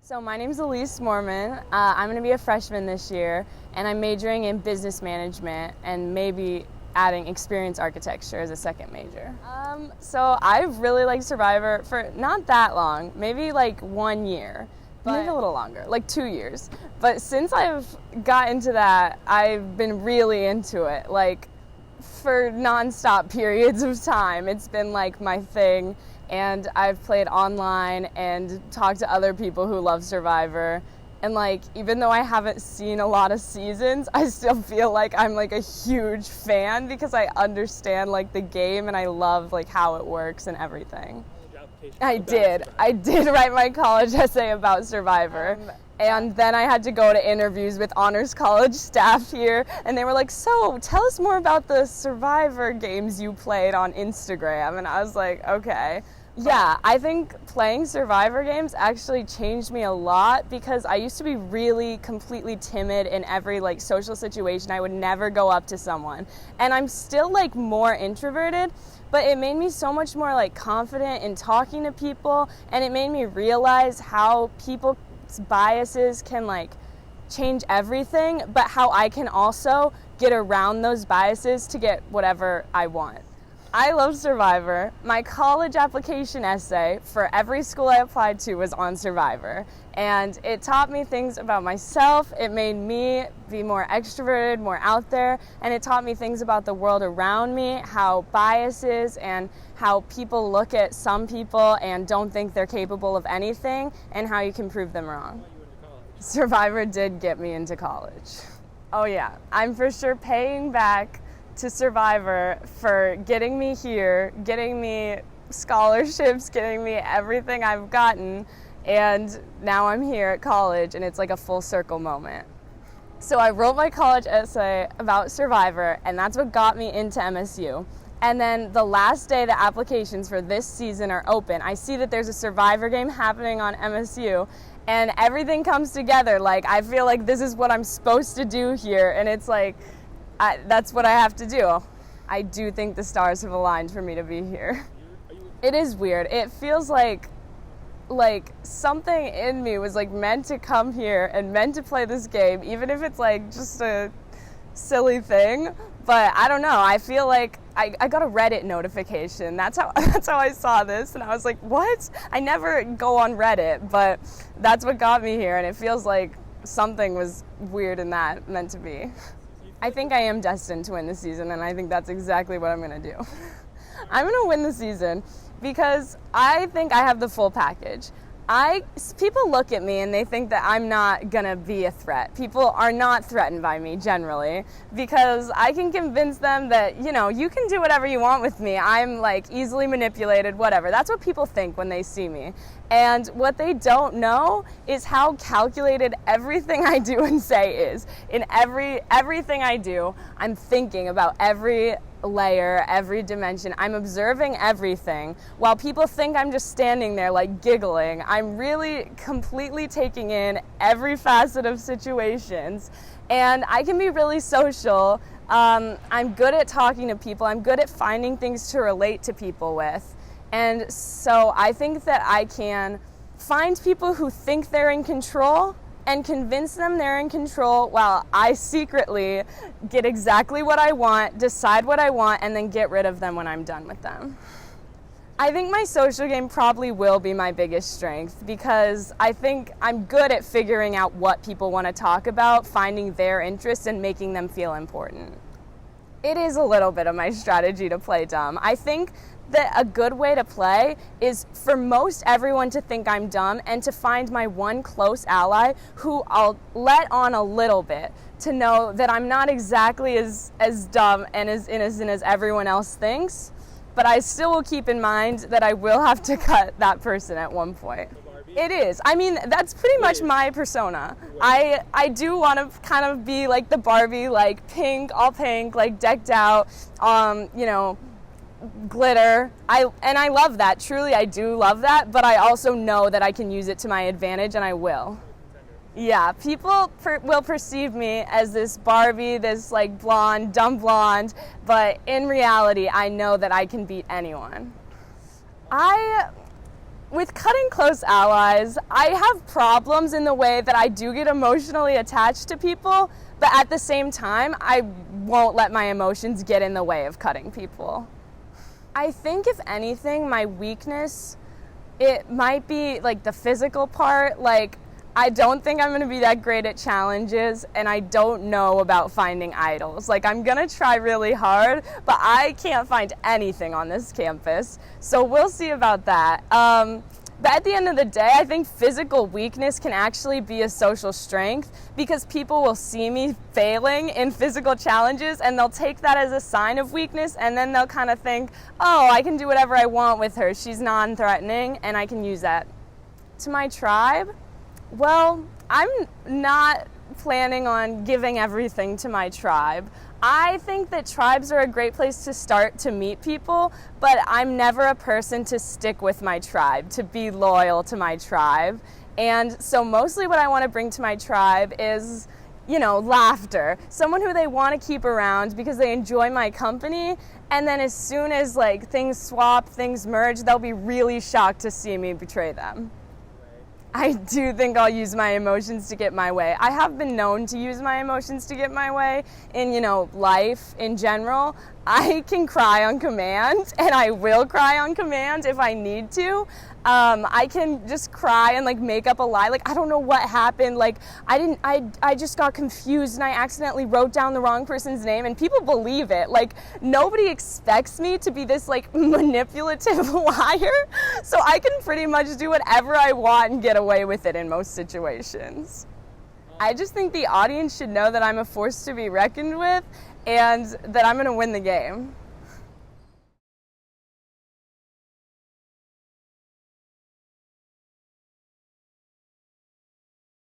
So my name's Elise Mormon. I'm going to be a freshman this year, and I'm majoring in business management and maybe adding experience architecture as a second major. So I've really liked Survivor for not that long, maybe like 1 year, but maybe a little longer, like 2 years. But since I've got into that, I've been really into it, like for nonstop periods of time. It's been like my thing. And I've played online and talked to other people who love Survivor. And like, even though I haven't seen a lot of seasons, I still feel like I'm like a huge fan because I understand like the game and I love like how it works and everything. I did write my college essay about Survivor. And then I had to go to interviews with Honors College staff here, and they were like, so tell us more about the Survivor games you played on Instagram. And I was like, okay. Yeah, I think playing Survivor games actually changed me a lot because I used to be really completely timid in every like social situation. I would never go up to someone. And I'm still like more introverted, but it made me so much more like confident in talking to people, and it made me realize how people's biases can like change everything, but how I can also get around those biases to get whatever I want. I love Survivor. My college application essay for every school I applied to was on Survivor. And it taught me things about myself. It made me be more extroverted, more out there. And it taught me things about the world around me, how biases and how people look at some people and don't think they're capable of anything, and how you can prove them wrong. Survivor did get me into college. Oh yeah, I'm for sure paying back to Survivor for getting me here, getting me scholarships, getting me everything I've gotten, and now I'm here at college, and it's like a full circle moment. So I wrote my college essay about Survivor, and that's what got me into MSU. And then the last day the applications for this season are open, I see that there's a Survivor game happening on MSU, and everything comes together. Like, I feel like this is what I'm supposed to do here, and it's like, that's what I have to do. I do think the stars have aligned for me to be here. It is weird. It feels like something in me was like meant to come here and meant to play this game, even if it's like just a silly thing. But I don't know. I feel like I got a Reddit notification. That's how I saw this, and I was like, what? I never go on Reddit, but that's what got me here, and it feels like something was weird in that meant to be. I think I am destined to win the season, and I think that's exactly what I'm going to do. I'm going to win the season because I think I have the full package. People look at me and they think that I'm not going to be a threat. People are not threatened by me generally because I can convince them that, you can do whatever you want with me. I'm like easily manipulated, whatever. That's what people think when they see me. And what they don't know is how calculated everything I do and say is. In everything I do, I'm thinking about every layer, every dimension. I'm observing everything. While people think I'm just standing there like giggling, I'm really completely taking in every facet of situations. And I can be really social. I'm good at talking to people. I'm good at finding things to relate to people with. And so I think that I can find people who think they're in control and convince them they're in control while I secretly get exactly what I want, decide what I want, and then get rid of them when I'm done with them. I think my social game probably will be my biggest strength because I think I'm good at figuring out what people want to talk about, finding their interests, and making them feel important. It is a little bit of my strategy to play dumb. I think that a good way to play is for most everyone to think I'm dumb and to find my one close ally who I'll let on a little bit to know that I'm not exactly as dumb and as innocent as everyone else thinks, but I still will keep in mind that I will have to cut that person at one point. It is. I mean, that's pretty much my persona. I do want to kind of be like the Barbie, like pink, all pink, like decked out, glitter. I love that. Truly, I do love that, but I also know that I can use it to my advantage, and I will. Yeah, people will perceive me as this Barbie, this like blonde, dumb blonde, but in reality, I know that I can beat anyone. With cutting close allies, I have problems in the way that I do get emotionally attached to people, but at the same time, I won't let my emotions get in the way of cutting people. I think if anything, my weakness, it might be like the physical part. Like, I don't think I'm going to be that great at challenges, and I don't know about finding idols. Like, I'm going to try really hard, but I can't find anything on this campus. So we'll see about that. But at the end of the day, I think physical weakness can actually be a social strength, because people will see me failing in physical challenges and they'll take that as a sign of weakness, and then they'll kind of think, oh, I can do whatever I want with her. She's non-threatening, and I can use that. To my tribe, well, I'm not planning on giving everything to my tribe. I think that tribes are a great place to start to meet people, but I'm never a person to stick with my tribe, to be loyal to my tribe. And so mostly what I want to bring to my tribe is, laughter. Someone who they want to keep around because they enjoy my company, and then as soon as things swap, things merge, they'll be really shocked to see me betray them. I do think I'll use my emotions to get my way. I have been known to use my emotions to get my way in, life in general. I can cry on command, and I will cry on command if I need to. I can just cry and make up a lie. I don't know what happened. I just got confused and I accidentally wrote down the wrong person's name, and people believe it. Nobody expects me to be this manipulative liar. So I can pretty much do whatever I want and get away with it in most situations. I just think the audience should know that I'm a force to be reckoned with and that I'm going to win the game.